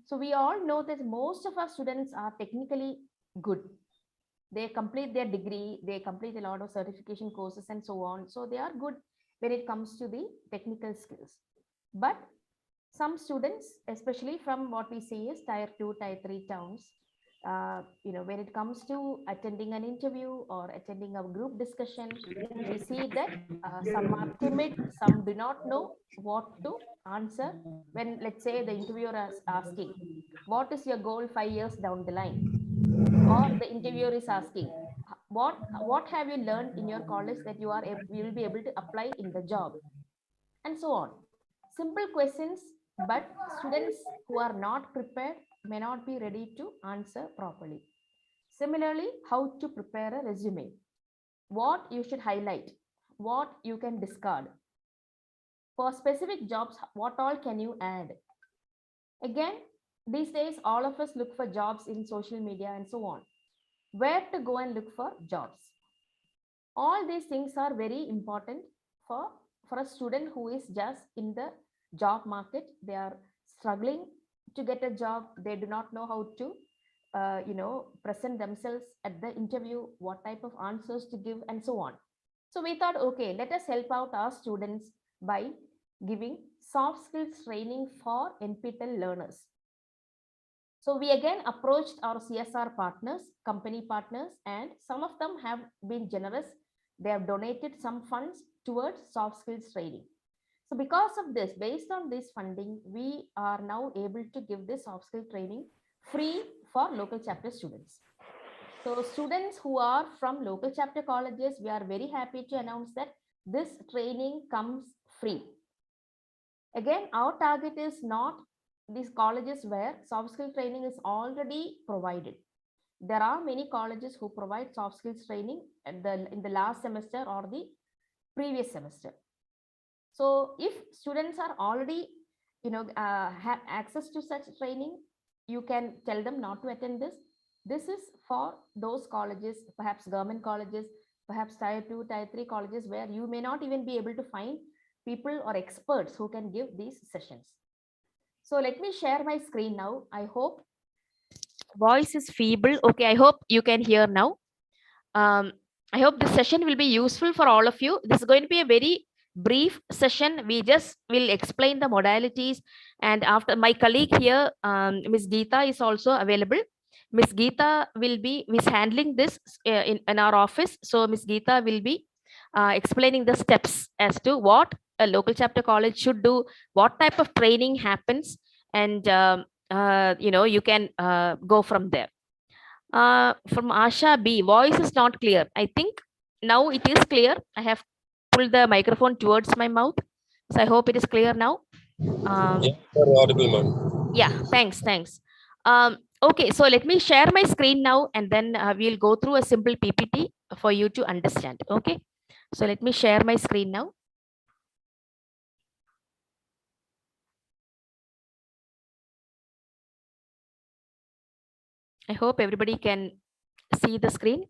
So we all know that most of our students are technically good. They complete their degree, they complete a lot of certification courses and so on. So they are good when it comes to the technical skills. But some students, especially from what we see is tier 2, tier 3 towns, when it comes to attending an interview or attending a group discussion, we see that some are timid, some do not know what to answer when, let's say, the interviewer is asking, what is your goal 5 years down the line? Or the interviewer is asking, what have you learned in your college that you will be able to apply in the job, and so on. Simple questions, but students who are not prepared may not be ready to answer properly. Similarly, how to prepare a resume, what you should highlight, what you can discard. For specific jobs, what all can you add? Again, these days, all of us look for jobs in social media and so on. Where to go and look for jobs? All these things are very important for a student who is just in the job market. They are struggling to get a job. They do not know how to present themselves at the interview, what type of answers to give, and so on. So we thought, okay, let us help out our students by giving soft skills training for NPTEL learners. So we again approached our CSR partners, company partners, and some of them have been generous. They have donated some funds towards soft skills training. So because of this, based on this funding, we are now able to give this soft skill training free for local chapter students. So students who are from local chapter colleges, we are very happy to announce that this training comes free. Again, our target is not these colleges where soft skill training is already provided. There are many colleges who provide soft skills training in the last semester or the previous semester. So if students are already have access to such training, you can tell them not to attend this. This is for those colleges, perhaps government colleges, perhaps tier 2, tier 3 colleges, where you may not even be able to find people or experts who can give these sessions. So let me share my screen now. I hope voice is feeble. Okay, I hope you can hear now. I hope this session will be useful for all of you. This is going to be a very brief session. We just will explain the modalities, and after, my colleague here, Ms. Geeta, is also available. Ms. Geeta will be handling this in our office. So Ms. Geeta will be explaining the steps as to what a local chapter college should do, what type of training happens, and you can go from there. From Asha B, voice is not clear. I think now it is clear. I have pulled the microphone towards my mouth, so I hope it is clear now. Yeah, you're audible, ma'am. Yeah, thanks. Okay, so let me share my screen now, and then we'll go through a simple PPT for you to understand. Okay, so let me share my screen now. I hope everybody can see the screen.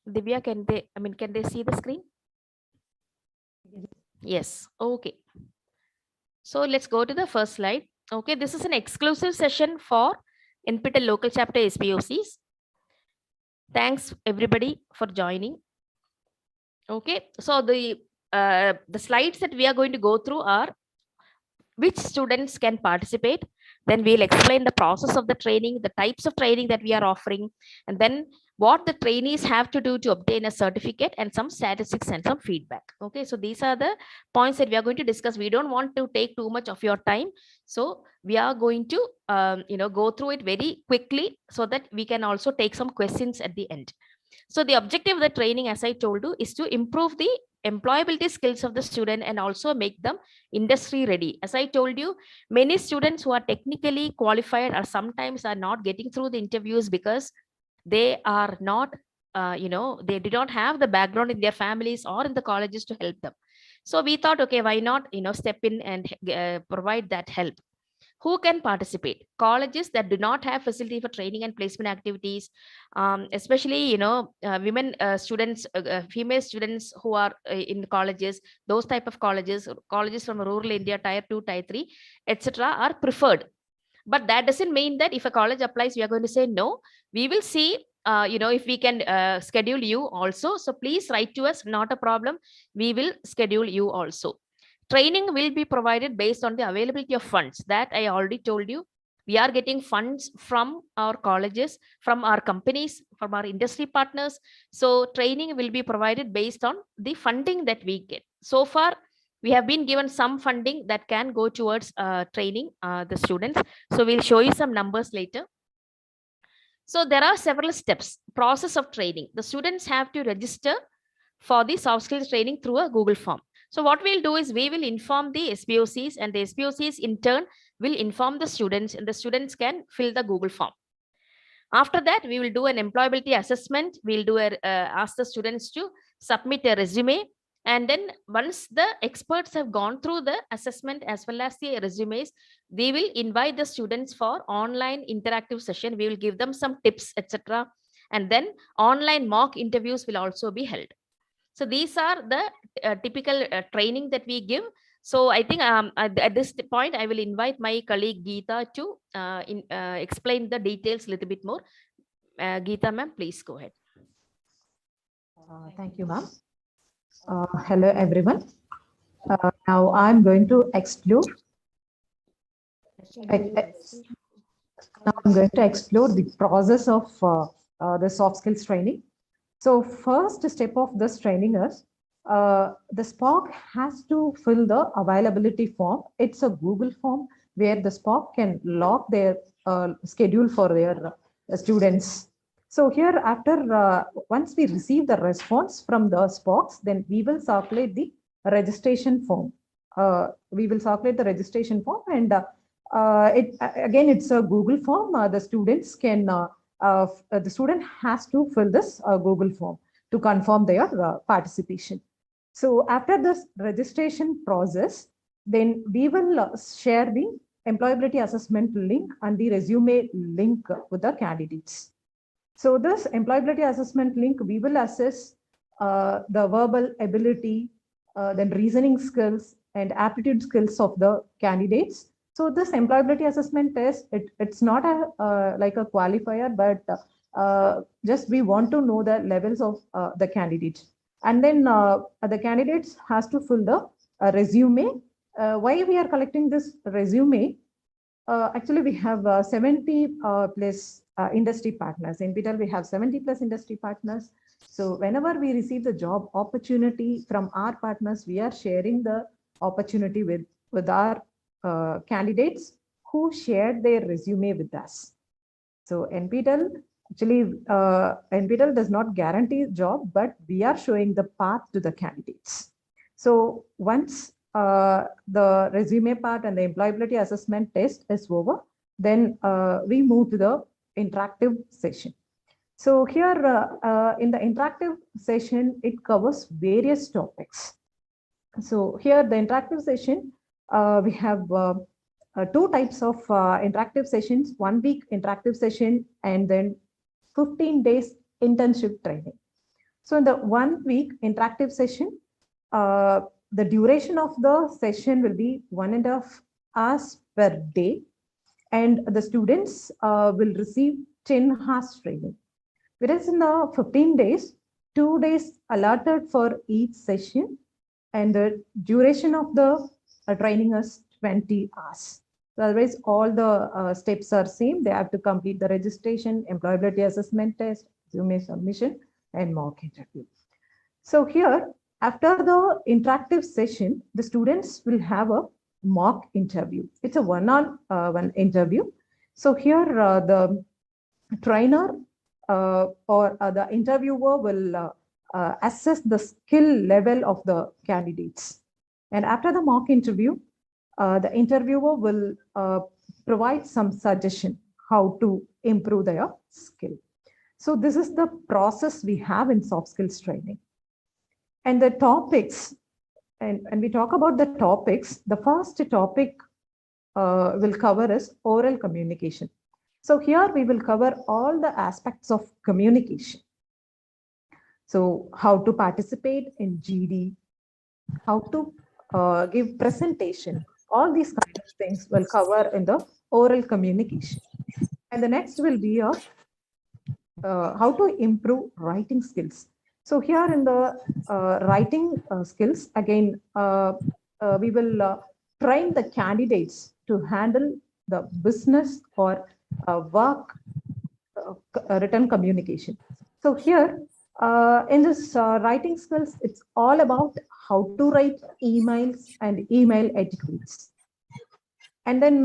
Divya, can they see the screen? Yes. Okay. So let's go to the first slide. Okay, this is an exclusive session for NPTEL local chapter SPOCs. Thanks everybody for joining. Okay, so the slides that we are going to go through are which students can participate. Then we'll explain the process of the training, the types of training that we are offering, and then what the trainees have to do to obtain a certificate, and some statistics and some feedback. Okay, so these are the points that we are going to discuss. We don't want to take too much of your time, so we are going to go through it very quickly so that we can also take some questions at the end. So the objective of the training, as I told you, is to improve the employability skills of the student and also make them industry ready. As I told you, many students who are technically qualified are sometimes are not getting through the interviews because they are not, they did not have the background in their families or in the colleges to help them. So we thought, okay, why not, step in and provide that help. Who can participate? Colleges that do not have facility for training and placement activities, especially women students, female students who are in colleges. Those type of colleges from rural India, tier 2, tier 3, etc., are preferred. But that doesn't mean that if a college applies, we are going to say no. We will see, if we can schedule you also. So please write to us, not a problem. We will schedule you also. Training will be provided based on the availability of funds. That I already told you. We are getting funds from our colleges, from our companies, from our industry partners. So training will be provided based on the funding that we get. So far, we have been given some funding that can go towards training the students. So we'll show you some numbers later. So there are several steps, process of training. The students have to register for the soft skills training through a Google form. So what we'll do is we will inform the SBOCs, and the SBOCs in turn will inform the students, and the students can fill the Google form. After that, we will do an employability assessment. We'll ask the students to submit a resume. And then once the experts have gone through the assessment as well as the resumes, we will invite the students for online interactive session. We will give them some tips, etc. And then online mock interviews will also be held. So these are the typical training that we give. So I think at this point, I will invite my colleague Geeta to explain the details a little bit more. Geeta ma'am, please go ahead. Thank you, ma'am. Hello, everyone. Now I'm going to explore. Now I'm going to explore the process of the soft skills training. So first step of this training is the SPOC has to fill the availability form. It's a Google form where the SPOC can log their schedule for their students. So here after, once we receive the response from the SPOCs, then we will circulate the registration form. We will circulate the registration form, and again, it's a Google form. The students can, the student has to fill this Google form to confirm their participation. So after this registration process, then we will share the employability assessment link and the resume link with the candidates. So this employability assessment link, we will assess the verbal ability, then reasoning skills and aptitude skills of the candidates. So this employability assessment test, it's not like a qualifier, but just we want to know the levels of the candidate. And then the candidates has to fill the resume. Why we are collecting this resume? Actually, we have 70 plus industry partners. In NPTEL, we have 70 plus industry partners. So whenever we receive the job opportunity from our partners, we are sharing the opportunity with our candidates who shared their resume with us. So NPTEL, actually, NPTEL does not guarantee a job, but we are showing the path to the candidates. So once the resume part and the employability assessment test is over, then we move to the interactive session. So here in the interactive session, it covers various topics. So here the interactive session, we have two types of interactive sessions, 1 week interactive session and then 15 days internship training. So in the 1 week interactive session, the duration of the session will be 1.5 hours per day, and the students will receive 10 hours training. Whereas in the 15 days, 2 days allotted for each session, and the duration of the training is 20 hours. So otherwise, all the steps are same. They have to complete the registration, employability assessment test, resume submission, and mock interview. So here, after the interactive session, the students will have a mock interview. It's a one-on-one interview. So here, the trainer or the interviewer will assess the skill level of the candidates. And after the mock interview, the interviewer will provide some suggestion how to improve their skill. So this is the process we have in soft skills training. And the topics, and we talk about the topics, the first topic will cover is oral communication. So here we will cover all the aspects of communication. So how to participate in GD, how to give presentation, all these kind of things will cover in the oral communication. And the next will be how to improve writing skills. So here in the writing skills, again, we will train the candidates to handle the business or work written communication. So here in this writing skills, it's all about how to write emails and email etiquettes. And then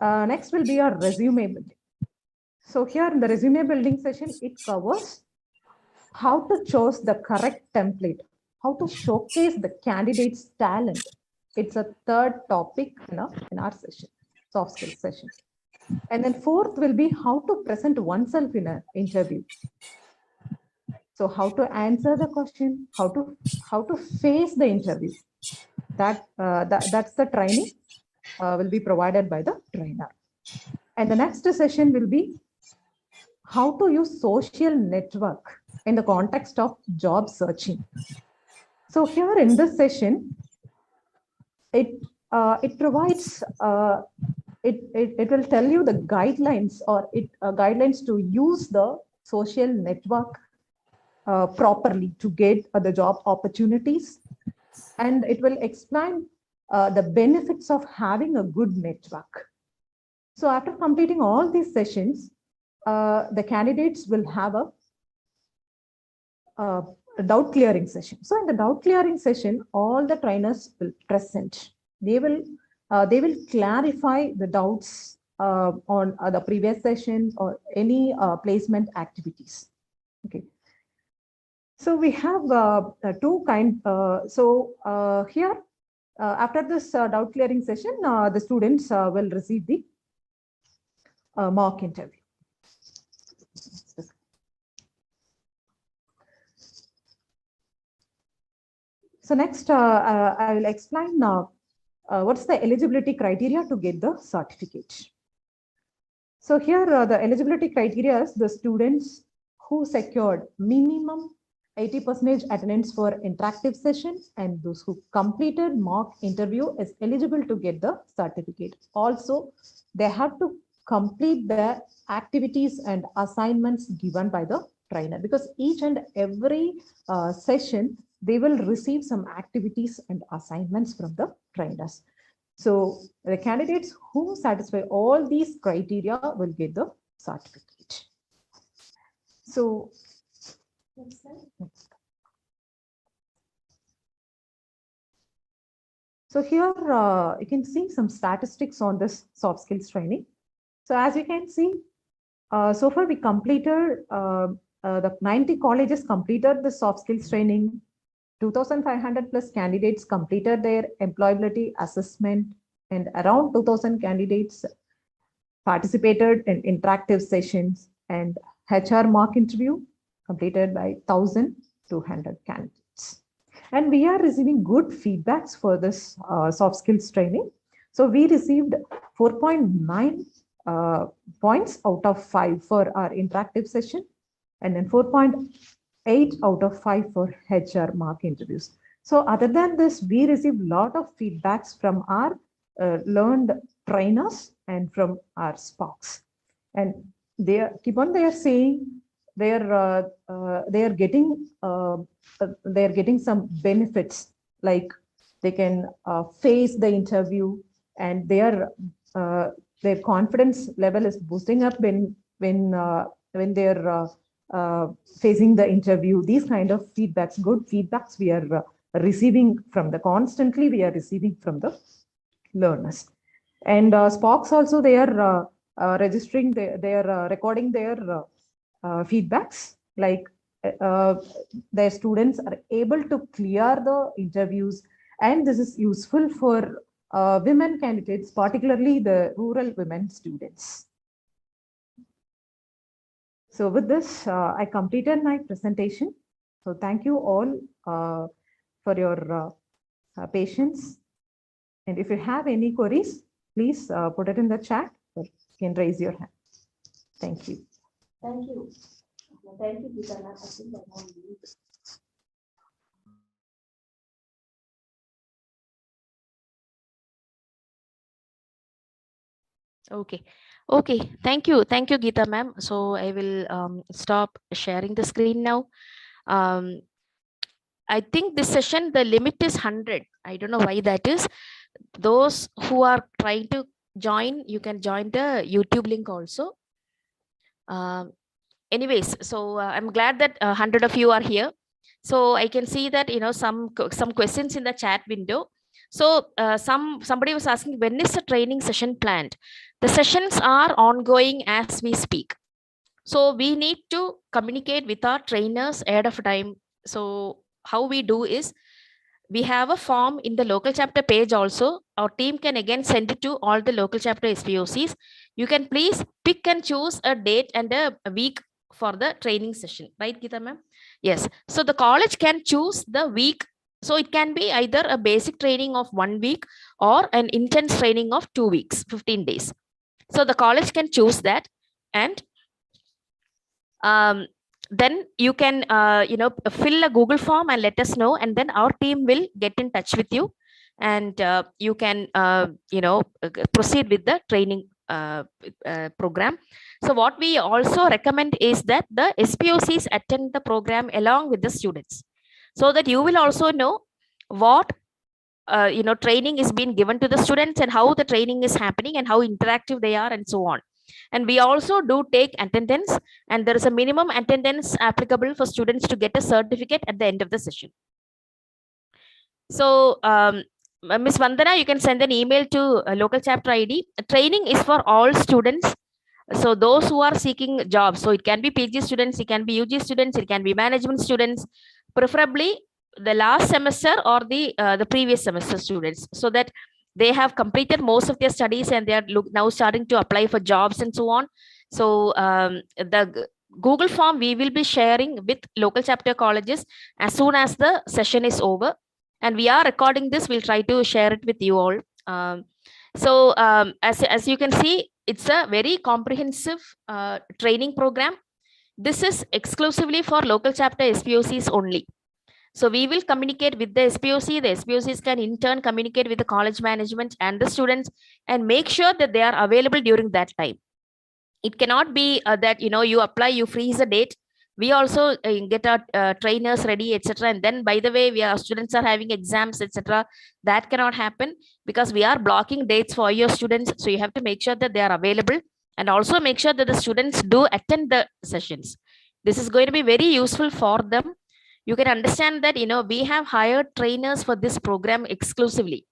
next will be our resume building. So here in the resume building session, it covers how to choose the correct template, how to showcase the candidate's talent. It's a third topic in our session, soft skills session. And then fourth will be how to present oneself in an interview. So how to answer the question, how to face the interview. That's the training will be provided by the trainer. And the next session will be how to use social network in the context of job searching. So here in this session, it provides it will tell you the guidelines or guidelines to use the social network properly to get the job opportunities, and it will explain the benefits of having a good network. So after completing all these sessions, the candidates will have a doubt clearing session. So in the doubt clearing session, all the trainers will present. They will clarify the doubts on the previous sessions or any placement activities. Okay. So we have two kind. Here, after this doubt clearing session, the students will receive the mock interview. So next, I will explain what's the eligibility criteria to get the certificate. So here, the eligibility criteria is the students who secured minimum 80% attendance for interactive sessions, and those who completed mock interview is eligible to get the certificate. Also, they have to complete the activities and assignments given by the trainer, because each and every session, they will receive some activities and assignments from the trainers. So the candidates who satisfy all these criteria will get the certificate. So next slide. So here you can see some statistics on this soft skills training. So as you can see, so far we completed the 90 colleges completed the soft skills training. 2,500 plus candidates completed their employability assessment, and around 2,000 candidates participated in interactive sessions, and HR mock interview completed by 1,200 candidates. And we are receiving good feedbacks for this soft skills training. So we received 4.9 points out of 5 for our interactive session, and then 4.8 out of 5 for HR mock interviews. So other than this, we received a lot of feedbacks from our learned trainers and from our SPOCs. And they are saying they are getting some benefits, like they can face the interview, and their confidence level is boosting up when they're facing the interview. These kind of feedbacks, good feedbacks, we are receiving from the constantly we are receiving from the learners. And SPOCs also, they are registering, they are recording their feedbacks, like their students are able to clear the interviews, and this is useful for women candidates, particularly the rural women students. So with this, I completed my presentation. So thank you all for your patience. And if you have any queries, please put it in the chat, or you can raise your hand. Thank you. Thank you. Thank you, Geeta ma'am. I think I have used. Okay. Okay. Thank you. Thank you, Geeta ma'am. So I will stop sharing the screen now. Um, I think this session, the limit is 100. I don't know why that is. Those who are trying to join, you can join the YouTube link also. Anyways, so I'm glad that 100 of you are here. So I can see that, some questions in the chat window. So somebody was asking, when is the training session planned? The sessions are ongoing as we speak. So we need to communicate with our trainers ahead of time. So how we do is, we have a form in the local chapter page also. Our team can again send it to all the local chapter SPOCs. You can please pick and choose a date and a week for the training session, right, Geeta ma'am? Yes. So the college can choose the week. So it can be either a basic training of 1 week or an intense training of 2 weeks, 15 days. So the college can choose that. And then you can fill a Google form and let us know, and then our team will get in touch with you, and you can proceed with the training program. So what we also recommend is that the SPOCs attend the program along with the students, so that you will also know what training is being given to the students, and how the training is happening, and how interactive they are, and so on. And we also do take attendance, and there is a minimum attendance applicable for students to get a certificate at the end of the session. So Ms. Vandana, you can send an email to local chapter ID. Training is for all students. So those who are seeking jobs, so it can be PG students, it can be UG students, it can be management students, preferably the last semester or the previous semester students, so that they have completed most of their studies and they are now starting to apply for jobs and so on. So the Google form we will be sharing with local chapter colleges as soon as the session is over, and we are recording this. We'll try to share it with you all. As you can see, it's a very comprehensive training program. This is exclusively for local chapter SPOCs only. So we will communicate with the SPOC. The SPOCs can in turn communicate with the college management and the students, and make sure that they are available during that time. It cannot be that you apply, you freeze a date, we also get our trainers ready, etc., and then by the way our students are having exams, etc. That cannot happen, because we are blocking dates for your students. So you have to make sure that they are available, and also make sure that the students do attend the sessions. This is going to be very useful for them. You can understand that we have hired trainers for this program exclusively.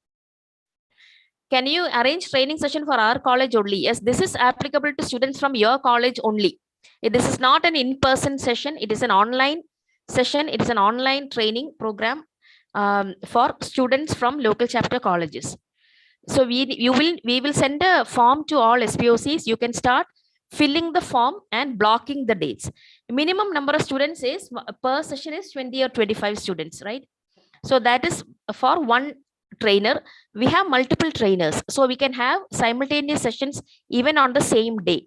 Can you arrange training session for our college only? Yes, this is applicable to students from your college only. This is not an in-person session. It is an online session. It is an online training program for students from local chapter colleges. So we will send a form to all SPOCs. You can start filling the form and blocking the dates. Minimum number of students is per session is 20 or 25 students, right? So that is for one trainer. We have multiple trainers, so we can have simultaneous sessions even on the same day.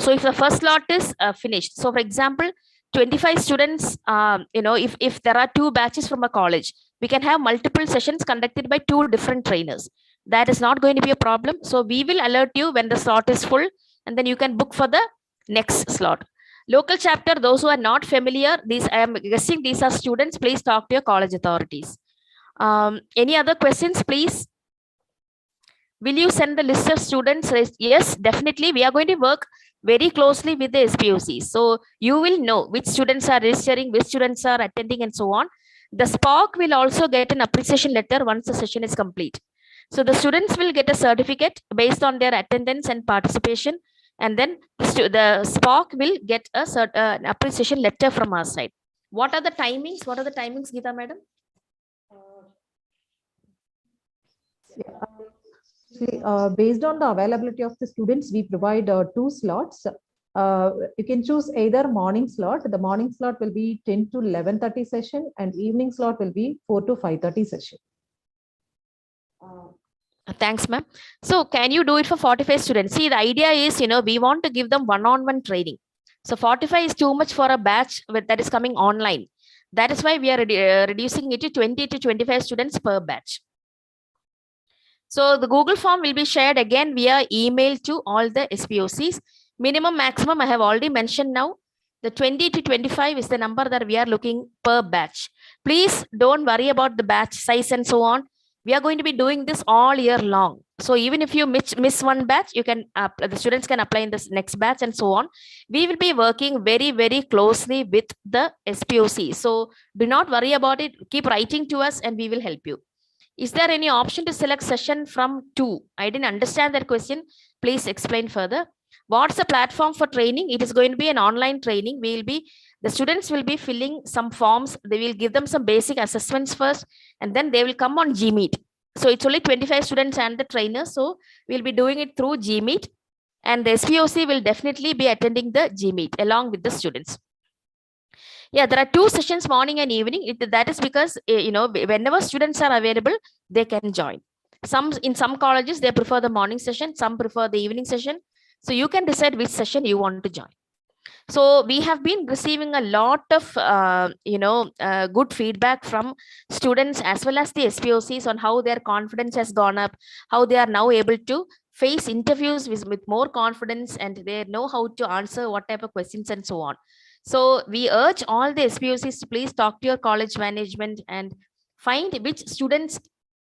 So if the first slot is finished, so for example 25 students, if there are 2 batches from a college, we can have multiple sessions conducted by 2 different trainers. That is not going to be a problem. So we will alert you when the slot is full, and then you can book for the next slot. Local chapter, those who are not familiar, these I am guessing these are students, please talk to your college authorities. Any other questions, please? Will you send the list of students? Yes, definitely. We are going to work very closely with the SPOCs. So you will know which students are registering, which students are attending, and so on. The SPOC will also get an appreciation letter once the session is complete. So the students will get a certificate based on their attendance and participation. And then the SPOC will get an appreciation letter from our side. What are the timings? What are the timings, Geeta madam? Based on the availability of the students, we provide 2 slots. You can choose either morning slot. The morning slot will be 10 to 11:30 session, and evening slot will be 4 to 5:30 session. Thanks, ma'am. So can you do it for 45 students? See, the idea is, we want to give them one-on-one training. So 45 is too much for a batch that is coming online. That is why we are reducing it to 20 to 25 students per batch. So the Google form will be shared again via email to all the SPOCs. Minimum, maximum, I have already mentioned now. The 20 to 25 is the number that we are looking per batch. Please don't worry about the batch size and so on. We are going to be doing this all year long. So even if you miss one batch, you can the students can apply in this next batch and so on. We will be working very, very closely with the SPOC. So do not worry about it. Keep writing to us and we will help you. Is there any option to select session from 2? I didn't understand that question. Please explain further. What's the platform for training? It is going to be an online training. The students will be filling some forms. They will give them some basic assessments first, and then they will come on Gmeet. So it's only 25 students and the trainers. So we'll be doing it through Gmeet, and the SPOC will definitely be attending the Gmeet along with the students. Yeah, there are 2 sessions, morning and evening. That is because whenever students are available, they can join. In some colleges they prefer the morning session, some prefer the evening session. So you can decide which session you want to join. So we have been receiving a lot of good feedback from students as well as the SPOCs on how their confidence has gone up, how they are now able to face interviews with more confidence, and they know how to answer what type of questions and so on. So we urge all the SPOCs to please talk to your college management and find which students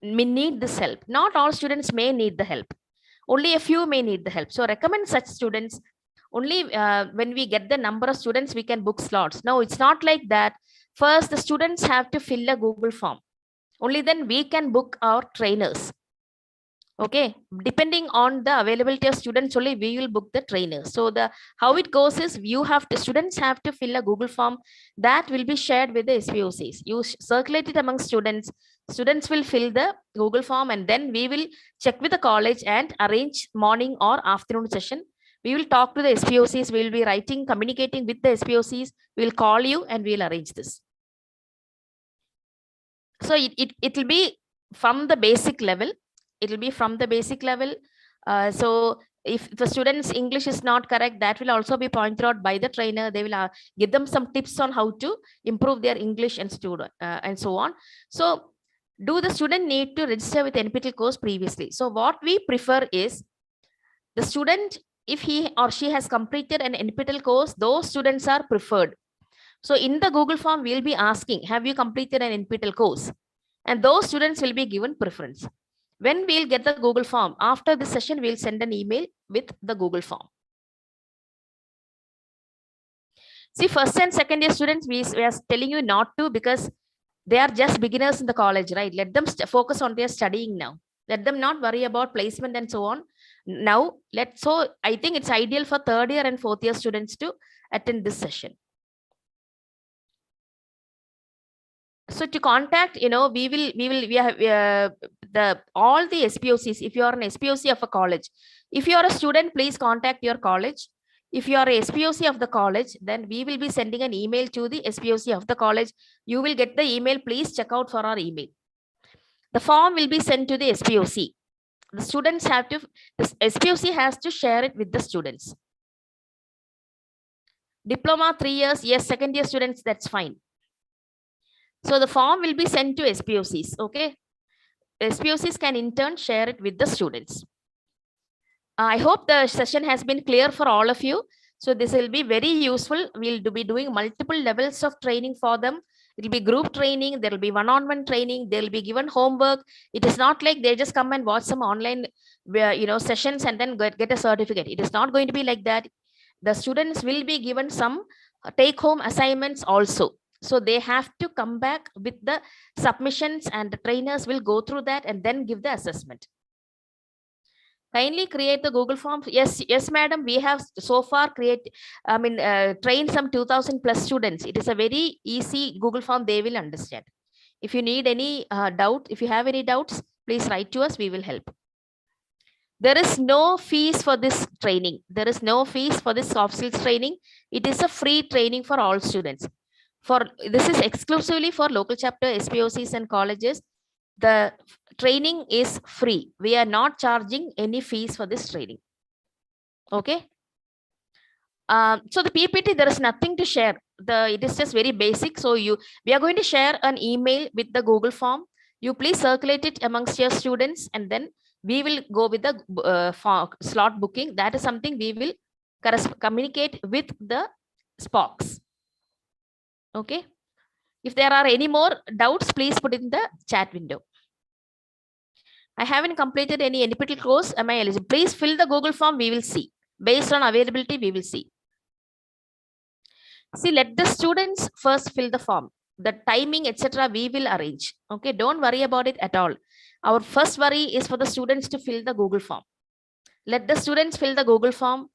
may need this help. Not all students may need the help. Only a few may need the help. So recommend such students. Only when we get the number of students, we can book slots. No, it's not like that. First, the students have to fill a Google form. Only then we can book our trainers. Okay, depending on the availability of students, only we will book the trainers. So how it goes is students have to fill a Google form that will be shared with the SPOCs. You circulate it among students. Students will fill the Google form, and then we will check with the college and arrange morning or afternoon session. We will talk to the SPOCs. We will be communicating with the SPOCs. We will call you and we will arrange this. So it will be from the basic level. It will be from the basic level. So if the students' English is not correct, that will also be pointed out by the trainer. They will give them some tips on how to improve their English and so on. So do the student need to register with NPTEL course previously? So what we prefer is the student, if he or she has completed an NPTEL course, those students are preferred. So in the Google form, we'll be asking, have you completed an NPTEL course? And those students will be given preference. When we'll get the Google form, after this session, we'll send an email with the Google form. See, first and second year students, we are telling you not to, because they are just beginners in the college, right? Let them focus on their studying now. Let them not worry about placement and so on. Now, so I think it's ideal for third year and fourth year students to attend this session. So to contact, we have all the SPOCs. If you are an SPOC of a college, if you are a student, please contact your college. If you are a SPOC of the college, then we will be sending an email to the SPOC of the college. You will get the email. Please check out for our email. The form will be sent to the SPOC. The students the SPOC has to share it with the students. Diploma 3 years, yes, second year students, that's fine. So the form will be sent to SPOCs, okay? SPOCs can in turn share it with the students. I hope the session has been clear for all of you. So this will be very useful. We'll be doing multiple levels of training for them. It will be group training. There will be one-on-one training. They'll be given homework. It is not like they just come and watch some online sessions and then get a certificate. It is not going to be like that. The students will be given some take-home assignments also. So they have to come back with the submissions, and the trainers will go through that and then give the assessment. Kindly create the Google form. Yes, madam. We have so far trained some 2000 plus students. It is a very easy Google form. They will understand. If you need any doubt, if you have any doubts, please write to us. We will help. There is no fees for this training. There is no fees for this soft skills training. It is a free training for all students. This is exclusively for local chapter SPOCs and colleges. The training is free. We are not charging any fees for this training. Okay. So the PPT, there is nothing to share. It is just very basic. So we are going to share an email with the Google form. You please circulate it amongst your students, and then we will go with the slot booking. That is something we will communicate with the SPOCs. Okay. If there are any more doubts, please put it in the chat window. I haven't completed any NPTEL course. Am I eligible? Please fill the Google form. We will see. Based on availability, we will see. See, let the students first fill the form. The timing, etc., we will arrange. Okay, don't worry about it at all. Our first worry is for the students to fill the Google form. Let the students fill the Google form.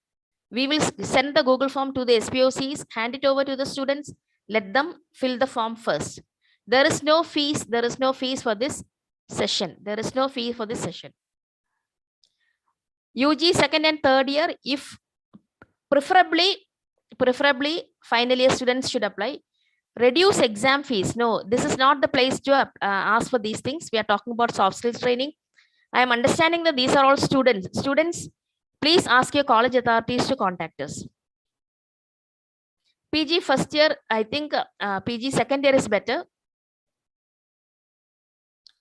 We will send the Google form to the SPOCs, hand it over to the students. Let them fill the form first. There is no fees. There is no fees for this session. There is no fee for this session. UG second and third year, if preferably final year students should apply. Reduce exam fees. No, this is not the place to ask for these things. We are talking about soft skills training. I am understanding that these are all students. Students, please ask your college authorities to contact us. PG first year, I think PG second year is better.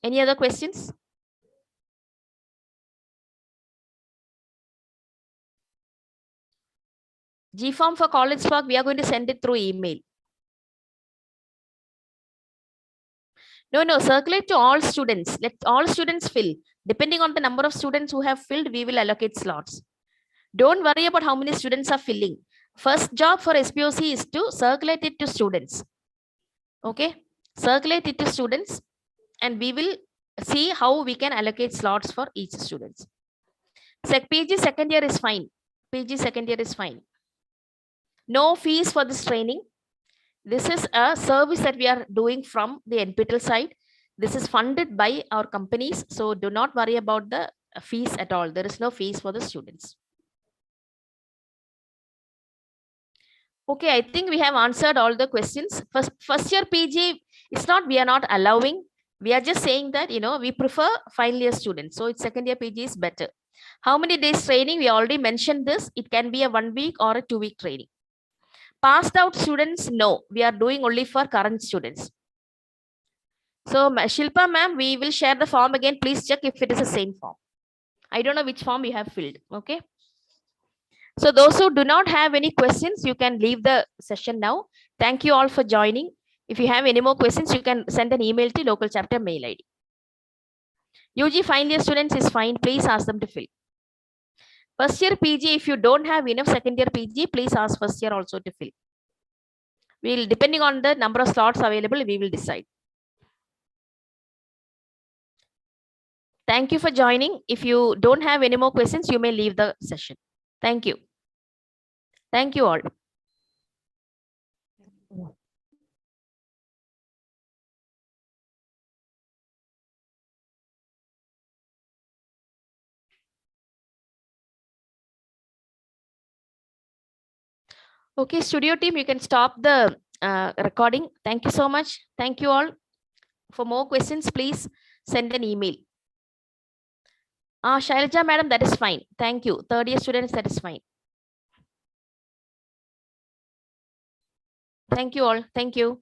Any other questions? G form for college SPOC, we are going to send it through email. No, circulate to all students. Let all students fill. Depending on the number of students who have filled, we will allocate slots. Don't worry about how many students are filling. First job for SPOC is to circulate it to students. Okay, circulate it to students, and we will see how we can allocate slots for each students. PG second year is fine. PG second year is fine. No fees for this training. This is a service that we are doing from the NPTEL side. This is funded by our companies. So do not worry about the fees at all. There is no fees for the students. Okay, I think we have answered all the questions. First year PG, it's not, we are not allowing. We are just saying that, we prefer final year students. So it's second year PG is better. How many days training? We already mentioned this. It can be a 1 week or a 2 week training. Passed out students, no, we are doing only for current students. So Shilpa ma'am, we will share the form again. Please check if it is the same form. I don't know which form you have filled. Okay. So those who do not have any questions, you can leave the session now. Thank you all for joining. If you have any more questions, you can send an email to local chapter mail ID. UG final year students is fine. Please ask them to fill. First year PG, if you don't have enough second year PG, please ask first year also to fill. We'll, depending on the number of slots available, we will decide. Thank you for joining. If you don't have any more questions, you may leave the session. Thank you. Thank you all. Okay, studio team, you can stop the recording. Thank you so much. Thank you all. For more questions, please send an email. Shailaja madam, that is fine. Thank you. Third year students, that is fine. Thank you all. Thank you.